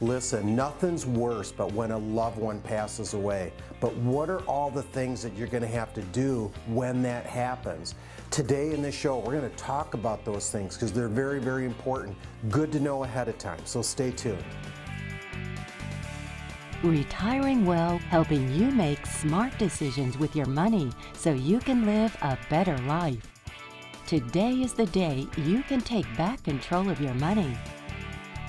Listen, nothing's worse but when a loved one passes away. But what are all the things that you're going to have to do when that happens? Today in this show, we're going to talk about those things because they're very, very important. Good to know ahead of time, so stay tuned. Retiring Well, helping you make smart decisions with your money so you can live a better life. Today is the day you can take back control of your money.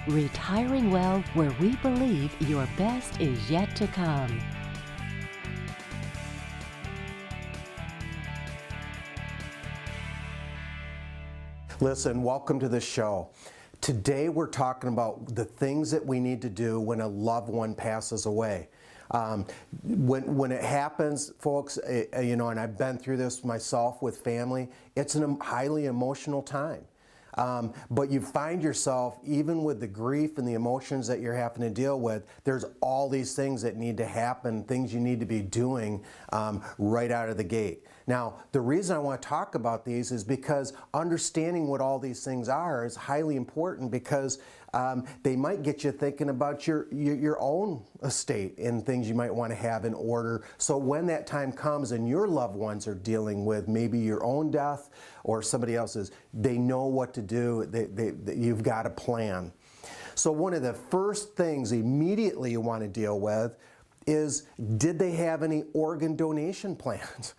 Retiring Well, where we believe your best is yet to come. Listen, welcome to the show. Today we're talking about the things that we need to do when a loved one passes away. When it happens, folks, and I've been through this myself with family, it's a highly emotional time. But you find yourself, even with the grief and the emotions that you're having to deal with, there's all these things that need to happen, things you need to be doing right out of the gate. Now, the reason I want to talk about these is because understanding what all these things are is highly important because they might get you thinking about your own estate and things you might want to have in order. So when that time comes and your loved ones are dealing with maybe your own death or somebody else's, they know what to do. You've got a plan. So one of the first things immediately you want to deal with is, did they have any organ donation plans?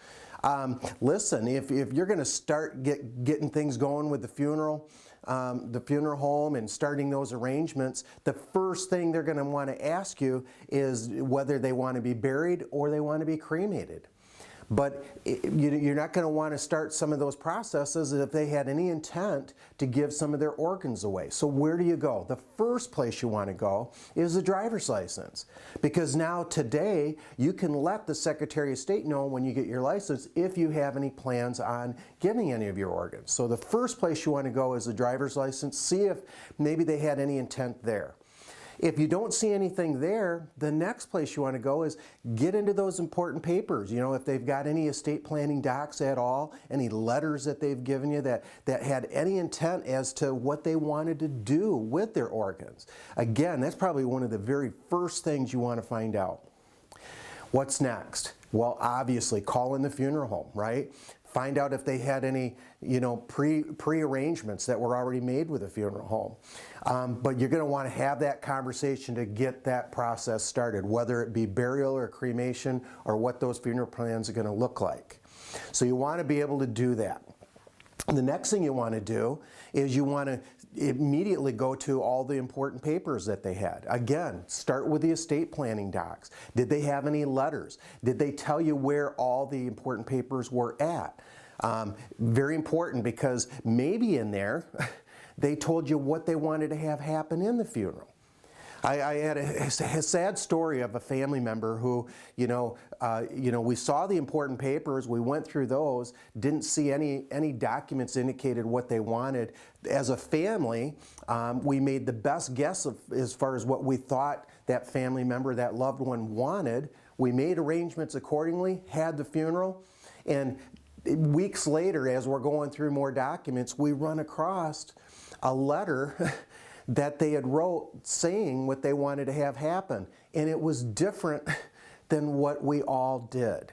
Listen, if you're going to start getting things going with the funeral home and starting those arrangements, the first thing they're going to want to ask you is whether they want to be buried or they want to be cremated. But you're not going to want to start some of those processes if they had any intent to give some of their organs away. So where do you go? The first place you want to go is the driver's license. Because now today you can let the Secretary of State know when you get your license if you have any plans on giving any of your organs. So the first place you want to go is the driver's license. See if maybe they had any intent there. If you don't see anything there, the next place you want to go is get into those important papers. You know, if they've got any estate planning docs at all, any letters that they've given you that had any intent as to what they wanted to do with their organs. Again, that's probably one of the very first things you want to find out. What's next? Well, obviously, call in the funeral home, right? Find out if they had any, pre-arrangements that were already made with the funeral home. But you're going to want to have that conversation to get that process started, whether it be burial or cremation or what those funeral plans are going to look like. So you want to be able to do that. The next thing you want to do is you want to immediately go to all the important papers that they had. Again, start with the estate planning docs. Did they have any letters? Did they tell you where all the important papers were at? Very important, because maybe in there they told you what they wanted to have happen in the funeral. I had a sad story of a family member who, we saw the important papers, we went through those, didn't see any documents indicated what they wanted. As a family, we made the best guess as far as what we thought that family member, that loved one wanted. We made arrangements accordingly, had the funeral, and weeks later, as we're going through more documents, we run across a letter that they had wrote saying what they wanted to have happen. And it was different than what we all did.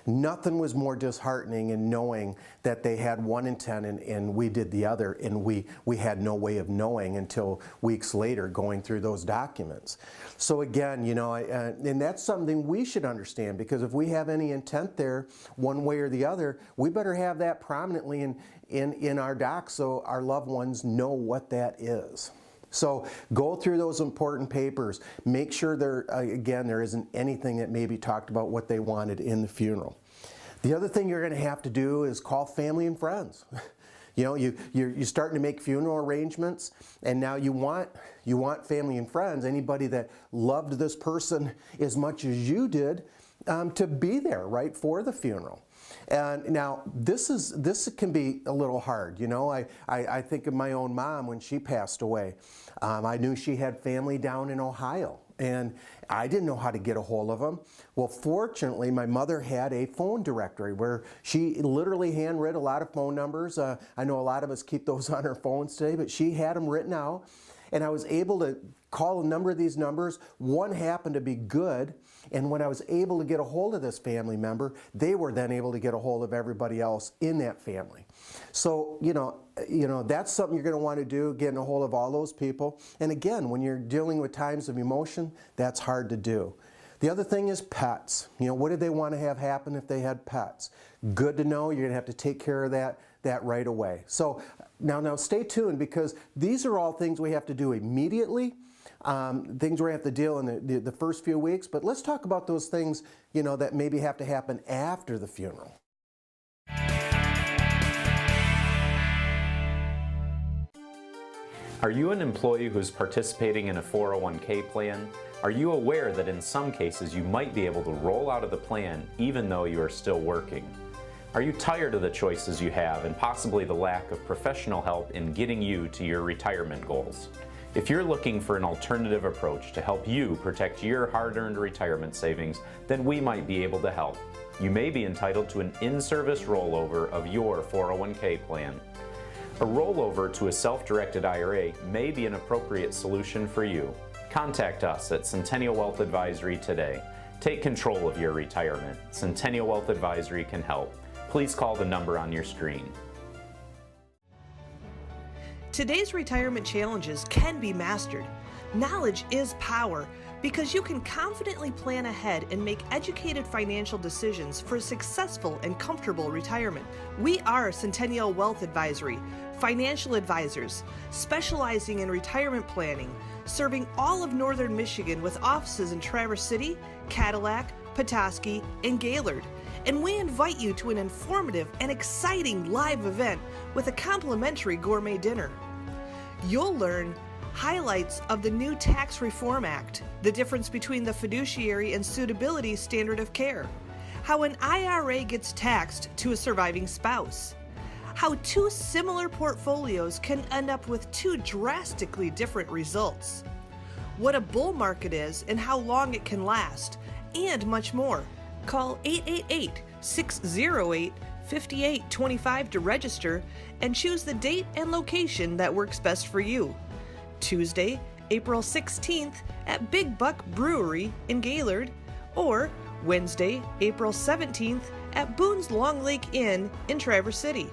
Nothing was more disheartening in knowing that they had one intent and we did the other, and we had no way of knowing until weeks later going through those documents. So again, and that's something we should understand, because if we have any intent there one way or the other, we better have that prominently in our docs so our loved ones know what that is. So go through those important papers. Make sure there isn't anything that maybe talked about what they wanted in the funeral. The other thing you're going to have to do is call family and friends. You're starting to make funeral arrangements, and now you want family and friends, anybody that loved this person as much as you did, to be there, right, for the funeral. And now this can be a little hard. I think of my own mom when she passed away. I knew she had family down in Ohio, and I didn't know how to get a hold of them. Well, fortunately, my mother had a phone directory where she literally handwrote a lot of phone numbers. I know a lot of us keep those on our phones today, but she had them written out. and I was able to call a number of these numbers. One happened to be good, and when I was able to get a hold of this family member, they were then able to get a hold of everybody else in that family. So, that's something you're going to want to do, getting a hold of all those people. And again, when you're dealing with times of emotion, that's hard to do. The other thing is pets. What did they want to have happen if they had pets? Good to know. You're going to have to take care of that right away. So now stay tuned, because these are all things we have to do immediately, things we have to deal in the first few weeks. But let's talk about those things, that maybe have to happen after the funeral. Are you an employee who's participating in a 401k plan? Are you aware that in some cases you might be able to roll out of the plan even though you are still working? Are you tired of the choices you have and possibly the lack of professional help in getting you to your retirement goals? If you're looking for an alternative approach to help you protect your hard-earned retirement savings, then we might be able to help. You may be entitled to an in-service rollover of your 401k plan. A rollover to a self-directed IRA may be an appropriate solution for you. Contact us at Centennial Wealth Advisory today. Take control of your retirement. Centennial Wealth Advisory can help. Please call the number on your screen. Today's retirement challenges can be mastered. Knowledge is power, because you can confidently plan ahead and make educated financial decisions for a successful and comfortable retirement. We are Centennial Wealth Advisory, financial advisors specializing in retirement planning, serving all of northern Michigan with offices in Traverse City, Cadillac, Petoskey, and Gaylord. And we invite you to an informative and exciting live event with a complimentary gourmet dinner. You'll learn highlights of the new Tax Reform Act, the difference between the fiduciary and suitability standard of care, how an IRA gets taxed to a surviving spouse, how two similar portfolios can end up with two drastically different results, what a bull market is and how long it can last, and much more. Call 888-608-5825 to register and choose the date and location that works best for you. Tuesday, April 16th at Big Buck Brewery in Gaylord, or Wednesday, April 17th at Boone's Long Lake Inn in Traverse City.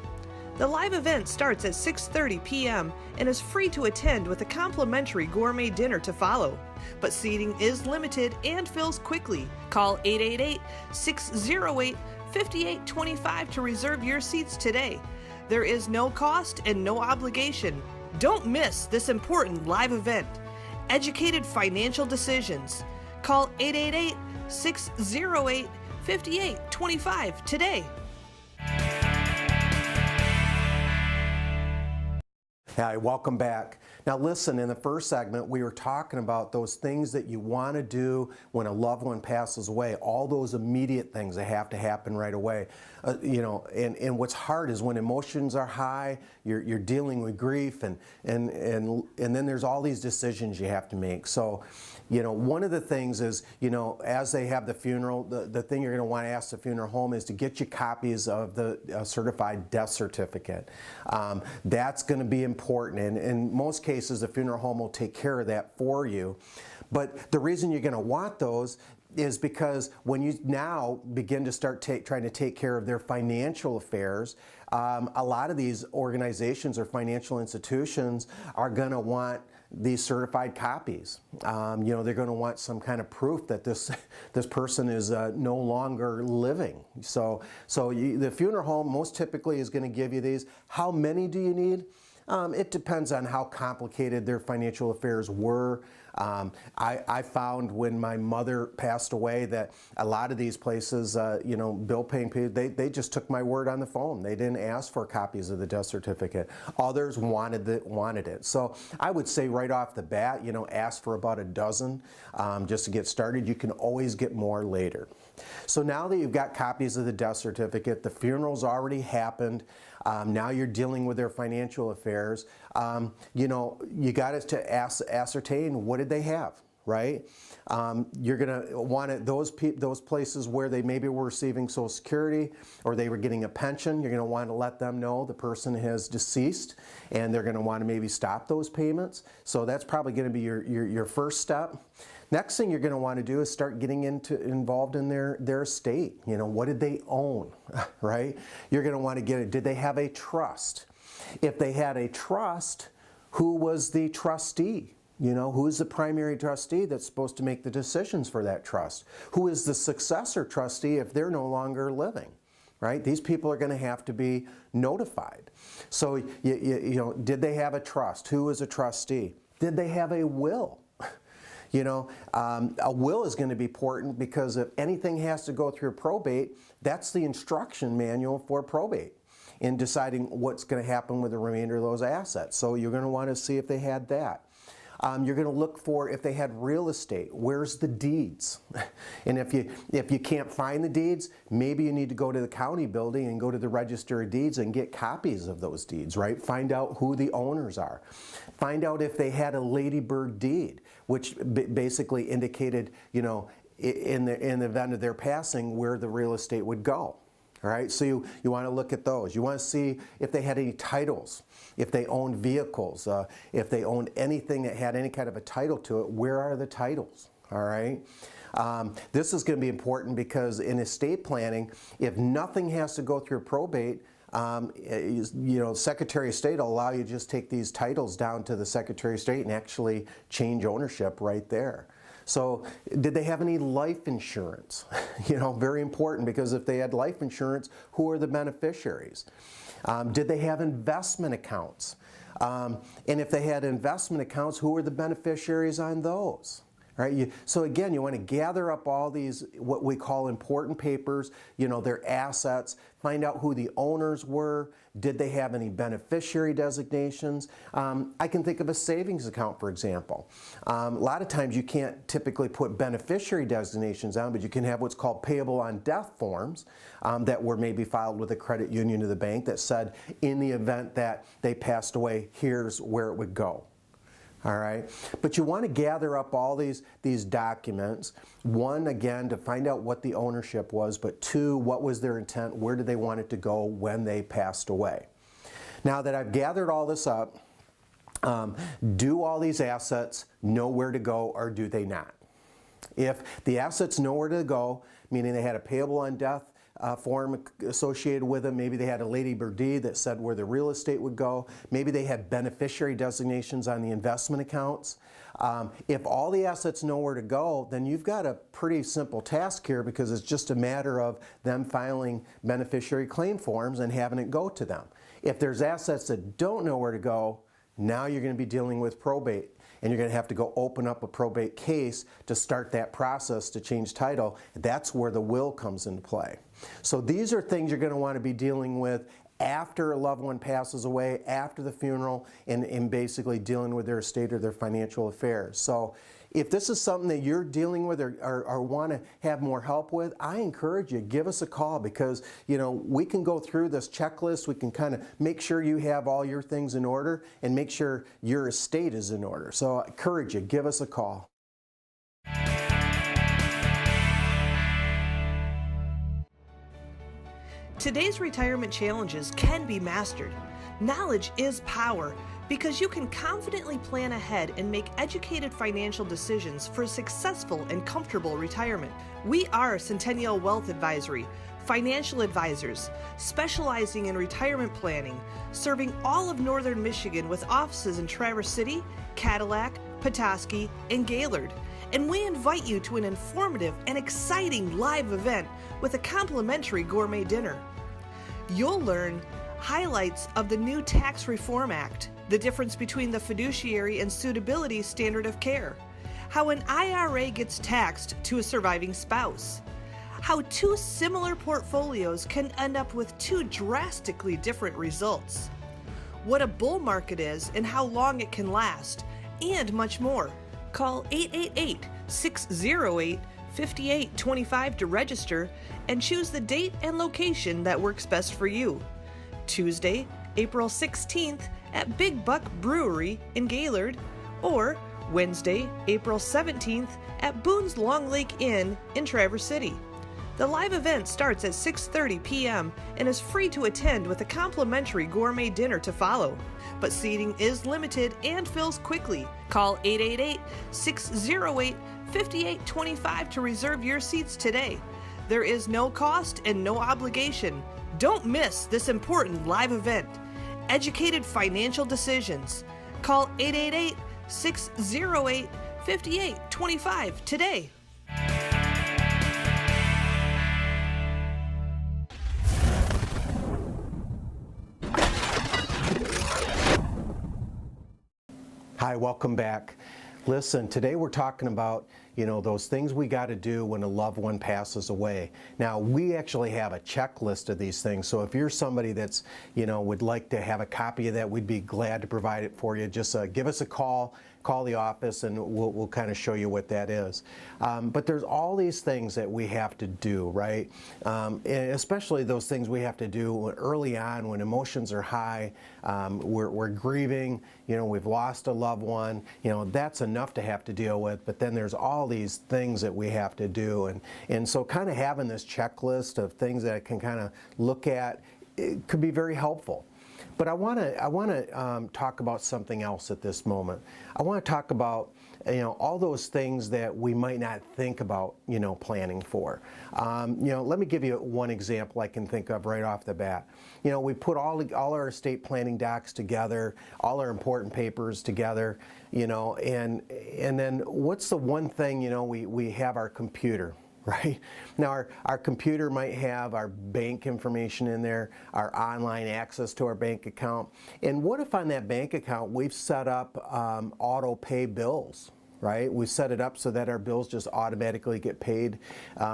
The live event starts at 6:30 p.m. and is free to attend with a complimentary gourmet dinner to follow. But seating is limited and fills quickly. Call 888-608-5825 to reserve your seats today. There is no cost and no obligation. Don't miss this important live event. Educated financial decisions. Call 888-608-5825 today. Hi, welcome back. Now listen, in the first segment, we were talking about those things that you want to do when a loved one passes away, all those immediate things that have to happen right away. And what's hard is when emotions are high, you're dealing with grief, and then there's all these decisions you have to make. So, one of the things is, as they have the funeral, the thing you're going to want to ask the funeral home is to get you copies of the certified death certificate. That's going to be important, and in most cases, the funeral home will take care of that for you. But the reason you're going to want those is because when you now begin to start trying to take care of their financial affairs, a lot of these organizations or financial institutions are going to want these certified copies. They're going to want some kind of proof that this person is no longer living. So the funeral home most typically is going to give you these. How many do you need? It depends on how complicated their financial affairs were. I found when my mother passed away that a lot of these places, bill paying people, they just took my word on the phone. They didn't ask for copies of the death certificate. Others wanted it. So I would say right off the bat, ask for about a dozen just to get started. You can always get more later. So now that you've got copies of the death certificate, the funeral's already happened. Now you're dealing with their financial affairs. You got to ascertain, what did they have? right? You're going to want it, those places where they maybe were receiving Social Security or they were getting a pension, you're going to want to let them know the person has deceased, and they're going to want to maybe stop those payments. So that's probably going to be your first step. Next thing you're going to want to do is start getting involved in their estate. You know, what did they own, right? You're going to want to get it. Did they have a trust? If they had a trust, who was the trustee? You know, who's the primary trustee that's supposed to make the decisions for that trust? Who is the successor trustee if they're no longer living, right? These people are going to have to be notified. So, you know, did they have a trust? Who is a trustee? Did they have a will? You know, a will is going to be important because if anything has to go through probate, that's the instruction manual for probate in deciding what's going to happen with the remainder of those assets. So you're going to want to see if they had that. You're going to look for if they had real estate. Where's the deeds? And if you can't find the deeds, maybe you need to go to the county building and go to the Register of Deeds and get copies of those deeds, right? Find out who the owners are. Find out if they had a ladybird deed, which basically indicated, you know, in the event of their passing, where the real estate would go. All right, so you want to look at those. You want to see if they had any titles, if they owned vehicles, if they owned anything that had any kind of a title to it, where are the titles? All right. This is going to be important because in estate planning, if nothing has to go through probate, you know, Secretary of State will allow you to just take these titles down to the Secretary of State and actually change ownership right there. So did they have any life insurance? You know, very important, because if they had life insurance, who are the beneficiaries? Did they have investment accounts? And if they had investment accounts, who are the beneficiaries on those? Right? So again, you want to gather up all these, what we call important papers, you know, their assets, find out who the owners were, did they have any beneficiary designations. I can think of a savings account, for example. A lot of times you can't typically put beneficiary designations on, but you can have what's called payable on death forms that were maybe filed with a credit union or the bank that said, in the event that they passed away, here's where it would go. All right, but you want to gather up all these documents. One, again, to find out what the ownership was, but two, what was their intent? Where did they want it to go when they passed away? Now that I've gathered all this up, do all these assets know where to go, or do they not? If the assets know where to go, meaning they had a payable on death form associated with them, maybe they had a ladybird deed that said where the real estate would go, maybe they had beneficiary designations on the investment accounts. If all the assets know where to go, then you've got a pretty simple task here, because it's just a matter of them filing beneficiary claim forms and having it go to them. If there's assets that don't know where to go, now you're going to be dealing with probate. And you're going to have to go open up a probate case to start that process to change title. That's where the will comes into play. So these are things you're going to want to be dealing with after a loved one passes away, after the funeral, and basically dealing with their estate or their financial affairs. So if this is something that you're dealing with or want to have more help with, I encourage you, give us a call, because, you know, we can go through this checklist. We can kind of make sure you have all your things in order and make sure your estate is in order. So I encourage you, give us a call. Today's retirement challenges can be mastered. Knowledge is power, because you can confidently plan ahead and make educated financial decisions for a successful and comfortable retirement. We are Centennial Wealth Advisory, financial advisors, specializing in retirement planning, serving all of northern Michigan with offices in Traverse City, Cadillac, Petoskey, and Gaylord. And we invite you to an informative and exciting live event with a complimentary gourmet dinner. You'll learn highlights of the new Tax Reform Act, the difference between the fiduciary and suitability standard of care, how an IRA gets taxed to a surviving spouse, how two similar portfolios can end up with two drastically different results, what a bull market is and how long it can last, and much more. Call 888-608-5825 to register and choose the date and location that works best for you. Tuesday, April 16th at Big Buck Brewery in Gaylord, or Wednesday, April 17th at Boone's Long Lake Inn in Traverse City. The live event starts at 6:30 p.m. and is free to attend with a complimentary gourmet dinner to follow. But seating is limited and fills quickly. Call 888-608-5825 to reserve your seats today. There is no cost and no obligation. Don't miss this important live event. Educated Financial Decisions. Call 888-608-5825 today. Hi, welcome back. Listen, today we're talking about, those things we got to do when a loved one passes away. Now, we actually have a checklist of these things, so if you're somebody that's, would like to have a copy of that, we'd be glad to provide it for you. Just give us a call the office, and we'll kind of show you what that is. But there's all these things that we have to do, right? And especially those things we have to do early on when emotions are high, we're grieving, we've lost a loved one, that's enough to have to deal with, but then there's all these things that we have to do. And so kind of having this checklist of things that I can kind of look at, it could be very helpful. But I want to talk about something else at this moment. I want to talk about all those things that we might not think about planning for. Let me give you one example I can think of right off the bat. We put all our estate planning docs together, all our important papers together, and then what's the one thing we have our computer. Right? Now our computer might have our bank information in there, our online access to our bank account. And what if on that bank account we've set up auto pay bills? Right? We set it up so that our bills just automatically get paid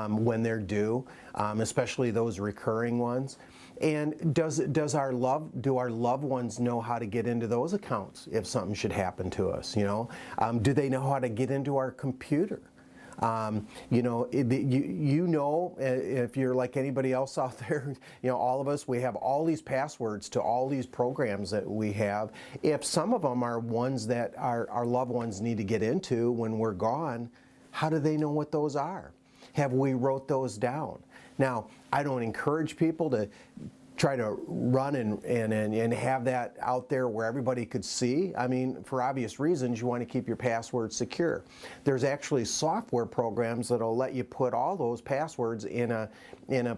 when they're due, especially those recurring ones. And do our loved ones know how to get into those accounts if something should happen to us? Do they know how to get into our computer? If you're like anybody else out there, all of us, we have all these passwords to all these programs that we have. If some of them are ones that our loved ones need to get into when we're gone, how do they know what those are? Have we wrote those down? Now, I don't encourage people to try to run and have that out there where everybody could see. I mean, for obvious reasons, you want to keep your passwords secure. There's actually software programs that'll let you put all those passwords in a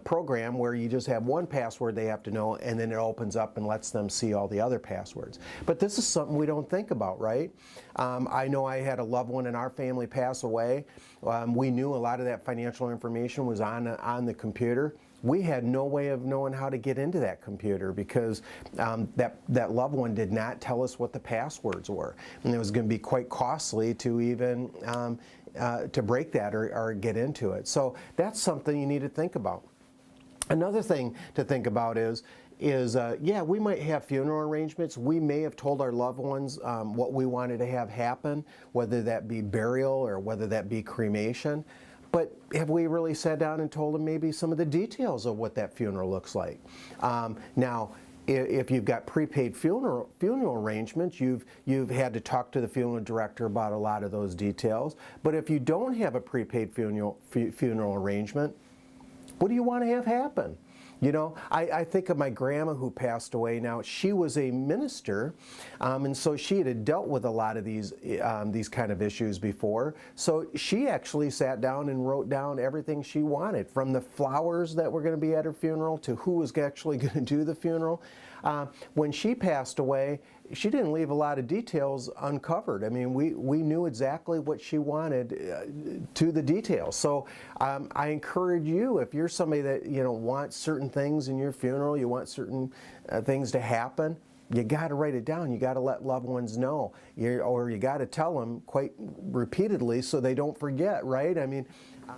program where you just have one password they have to know, and then it opens up and lets them see all the other passwords. But this is something we don't think about, right? I know I had a loved one in our family pass away. We knew a lot of that financial information was on the computer. We had no way of knowing how to get into that computer because that loved one did not tell us what the passwords were. And it was going to be quite costly to even to break that or get into it. So that's something you need to think about. Another thing to think about is we might have funeral arrangements. We may have told our loved ones what we wanted to have happen, whether that be burial or whether that be cremation. But have we really sat down and told them maybe some of the details of what that funeral looks like? Now, if you've got prepaid funeral arrangements, you've had to talk to the funeral director about a lot of those details. But if you don't have a prepaid funeral arrangement, what do you want to have happen? I think of my grandma who passed away. Now, she was a minister, and so she had dealt with a lot of these kind of issues before. So she actually sat down and wrote down everything she wanted, from the flowers that were going to be at her funeral to who was actually going to do the funeral. When she passed away, she didn't leave a lot of details uncovered. I mean, we knew exactly what she wanted to the details. So I encourage you, if you're somebody that wants certain things in your funeral, you want certain things to happen, you got to write it down. You got to let loved ones know, or you got to tell them quite repeatedly so they don't forget, right? I mean,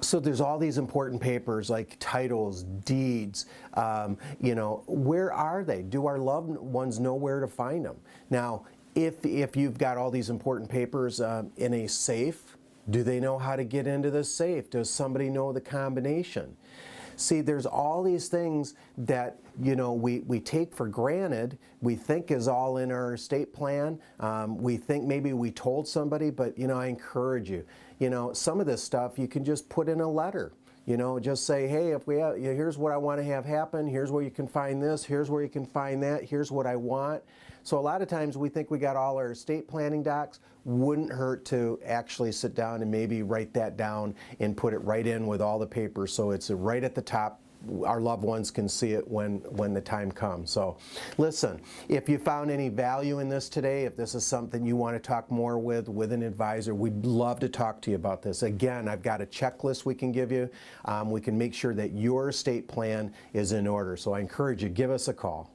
so there's all these important papers like titles, deeds, where are they? Do our loved ones know where to find them? Now, if you've got all these important papers in a safe, do they know how to get into the safe? Does somebody know the combination? See, there's all these things that, you know, we take for granted, we think is all in our estate plan. We think maybe we told somebody, but, you know, I encourage you, you know, some of this stuff you can just put in a letter. You know, just say, hey, if we have, here's what I want to have happen, here's where you can find this, here's where you can find that, here's what I want. So a lot of times we think we got all our estate planning docs. Wouldn't hurt to actually sit down and maybe write that down and put it right in with all the papers so it's right at the top. Our loved ones can see it when the time comes. So listen, if you found any value in this today, if this is something you want to talk more with an advisor, we'd love to talk to you about this. Again, I've got a checklist we can give you. We can make sure that your estate plan is in order. So I encourage you, give us a call.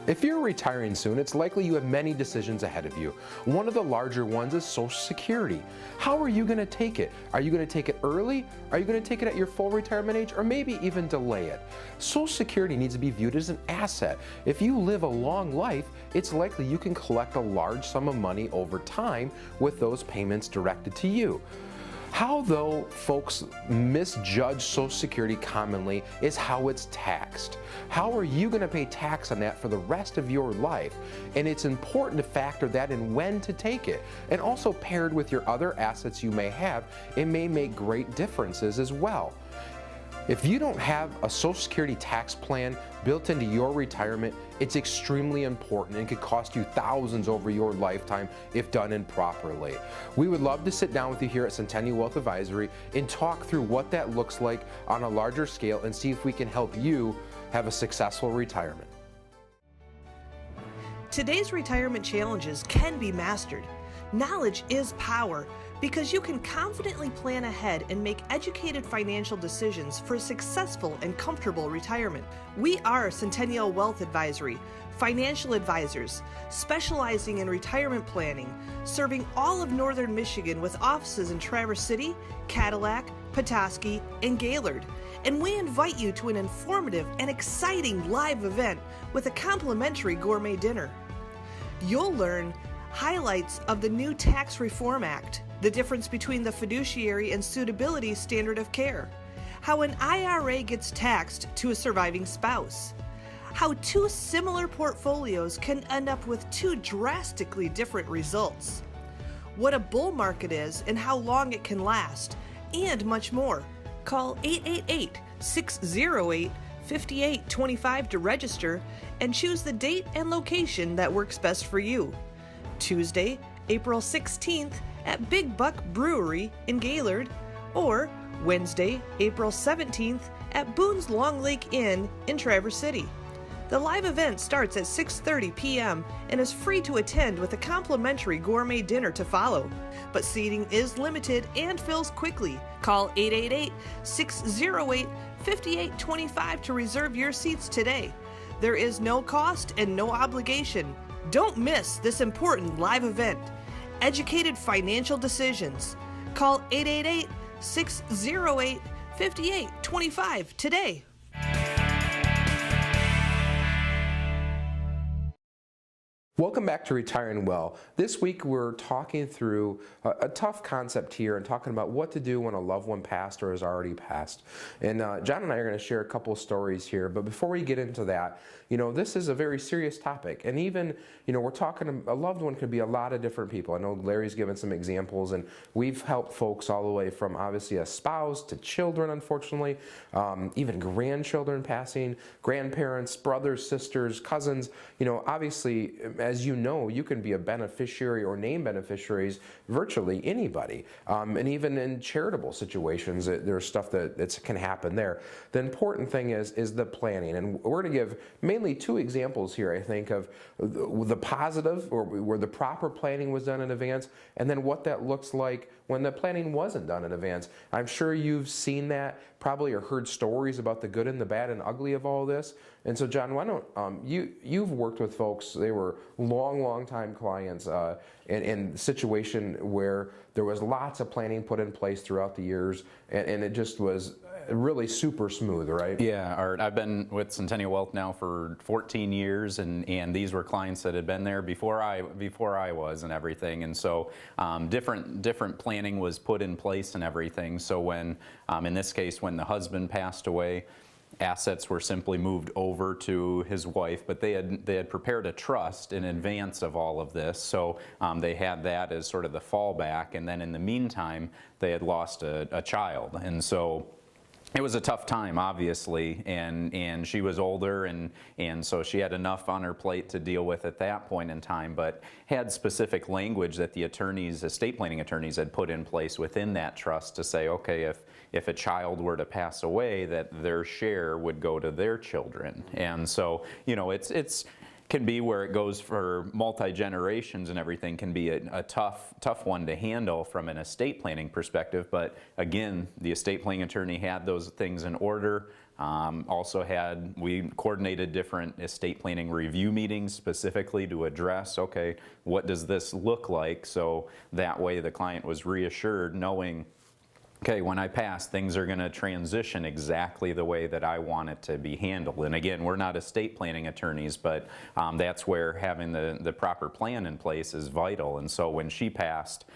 If you're retiring soon, it's likely you have many decisions ahead of you. One of the larger ones is Social Security. How are you going to take it? Are you going to take it early? Are you going to take it at your full retirement age, or maybe even delay it? Social Security needs to be viewed as an asset. If you live a long life, it's likely you can collect a large sum of money over time with those payments directed to you. How, though, folks misjudge Social Security commonly is how it's taxed. How are you going to pay tax on that for the rest of your life? And it's important to factor that in when to take it. And also paired with your other assets you may have, it may make great differences as well. If you don't have a Social Security tax plan built into your retirement, it's extremely important and could cost you thousands over your lifetime if done improperly. We would love to sit down with you here at Centennial Wealth Advisory and talk through what that looks like on a larger scale and see if we can help you have a successful retirement. Today's retirement challenges can be mastered. Knowledge is power because you can confidently plan ahead and make educated financial decisions for a successful and comfortable retirement. We are Centennial Wealth Advisory, financial advisors specializing in retirement planning, serving all of northern Michigan with offices in Traverse City, Cadillac, Petoskey, and Gaylord. And we invite you to an informative and exciting live event with a complimentary gourmet dinner. You'll learn highlights of the new Tax Reform Act, the difference between the fiduciary and suitability standard of care, how an IRA gets taxed to a surviving spouse, how two similar portfolios can end up with two drastically different results, what a bull market is and how long it can last, and much more. Call 888-608-5825 to register and choose the date and location that works best for you. Tuesday, April 16th at Big Buck Brewery in Gaylord, or Wednesday, April 17th at Boone's Long Lake Inn in Traverse City. The live event starts at 6:30 p.m. and is free to attend with a complimentary gourmet dinner to follow. But seating is limited and fills quickly. Call 888-608-5825 to reserve your seats today. There is no cost and no obligation. Don't miss this important live event. Educated financial decisions. Call 888-608-5825 today. Welcome back to Retiring Well. This week we're talking through a tough concept here and talking about what to do when a loved one passed or has already passed. And John and I are going to share a couple of stories here, but before we get into that, you know, this is a very serious topic. And even, you know, we're talking, a loved one could be a lot of different people. I know Larry's given some examples, and we've helped folks all the way from obviously a spouse to children, unfortunately, even grandchildren passing, grandparents, brothers, sisters, cousins. You know, obviously, as you know, you can be a beneficiary or named beneficiaries virtually anybody. And even in charitable situations, there's stuff that can happen there. The important thing is the planning. And we're going to give mainly two examples here, I think, of the positive, or where the proper planning was done in advance, and then what that looks like when the planning wasn't done in advance. I'm sure you've seen that probably, or heard stories about the good and the bad and ugly of all this. And so, John, why don't you've worked with folks, they were long time clients in a situation where there was lots of planning put in place throughout the years, and it just was really super smooth, right? Yeah, Art, I've been with Centennial Wealth now for 14 years, and these were clients that had been there before I was and everything, and so different planning was put in place and everything. So when, in this case, when the husband passed away, assets were simply moved over to his wife, but they had prepared a trust in advance of all of this, so they had that as sort of the fallback, and then in the meantime, they had lost a child, and so it was a tough time, obviously, and she was older, and so she had enough on her plate to deal with at that point in time, but had specific language that the attorneys, estate planning attorneys, had put in place within that trust to say, okay, if a child were to pass away, that their share would go to their children. And so, you know, it's can be where it goes for multi-generations and everything can be a tough one to handle from an estate planning perspective. But again, the estate planning attorney had those things in order. We coordinated different estate planning review meetings specifically to address, okay, what does this look like? So that way the client was reassured knowing, okay, when I pass, things are going to transition exactly the way that I want it to be handled. And again, we're not estate planning attorneys, but that's where having the proper plan in place is vital. And so when she passed,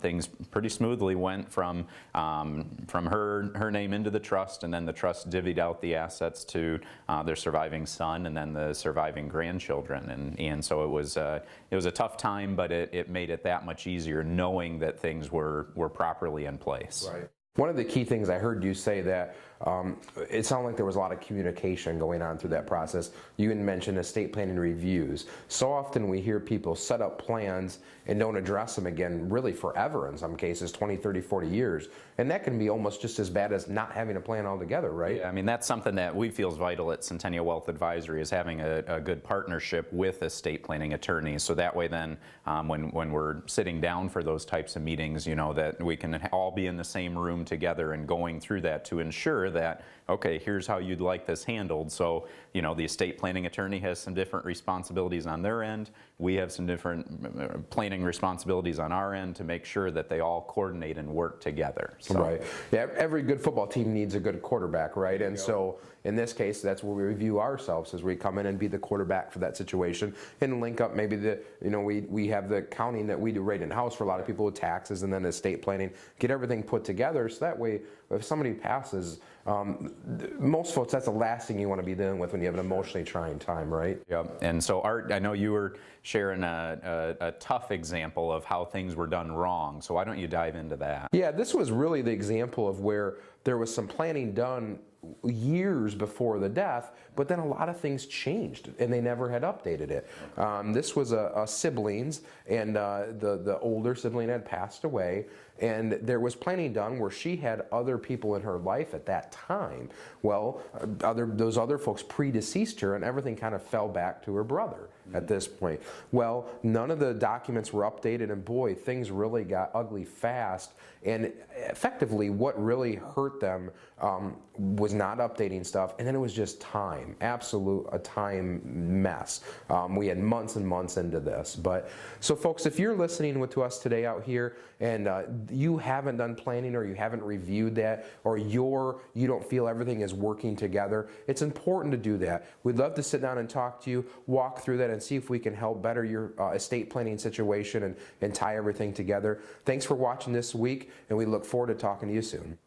things pretty smoothly went from her name into the trust, and then the trust divvied out the assets to their surviving son and then the surviving grandchildren. And so it was a tough time, but it made it that much easier knowing that things were properly in place. Right. One of the key things I heard you say that it sounded like there was a lot of communication going on through that process. You had mentioned estate planning reviews. So often we hear people set up plans and don't address them again really forever, in some cases 20, 30, 40 years. And that can be almost just as bad as not having a plan altogether, right? Yeah, I mean, that's something that we feel is vital at Centennial Wealth Advisory, is having a good partnership with estate planning attorneys. So that way then when we're sitting down for those types of meetings, you know, that we can all be in the same room together and going through that to ensure that, okay, here's how you'd like this handled. So, you know, the estate planning attorney has some different responsibilities on their end. We have some different planning responsibilities on our end to make sure that they all coordinate and work together. So. Right. Yeah, every good football team needs a good quarterback, right? And so in this case, that's where we view ourselves, as we come in and be the quarterback for that situation and link up maybe we have the accounting that we do right in-house for a lot of people with taxes, and then estate planning, get everything put together so that way if somebody passes, most folks, that's the last thing you want to be dealing with when you have an emotionally trying time, right? Yep. And so Art, I know you were sharing a tough example of how things were done wrong. So why don't you dive into that? Yeah, this was really the example of where there was some planning done years before the death, but then a lot of things changed and they never had updated it. This was a siblings, and the older sibling had passed away, and there was planning done where she had other people in her life at that time. Well, those other folks predeceased her, and everything kind of fell back to her brother at this point. Well, none of the documents were updated, and boy, things really got ugly fast. And effectively, what really hurt them was not updating stuff, and then it was just time, a time mess. We had months and months into this. But so folks, if you're listening to us today out here and you haven't done planning, or you haven't reviewed that, or you don't feel everything is working together, it's important to do that. We'd love to sit down and talk to you, walk through that, and see if we can help better your estate planning situation and tie everything together. Thanks for watching this week, and we look forward to talking to you soon.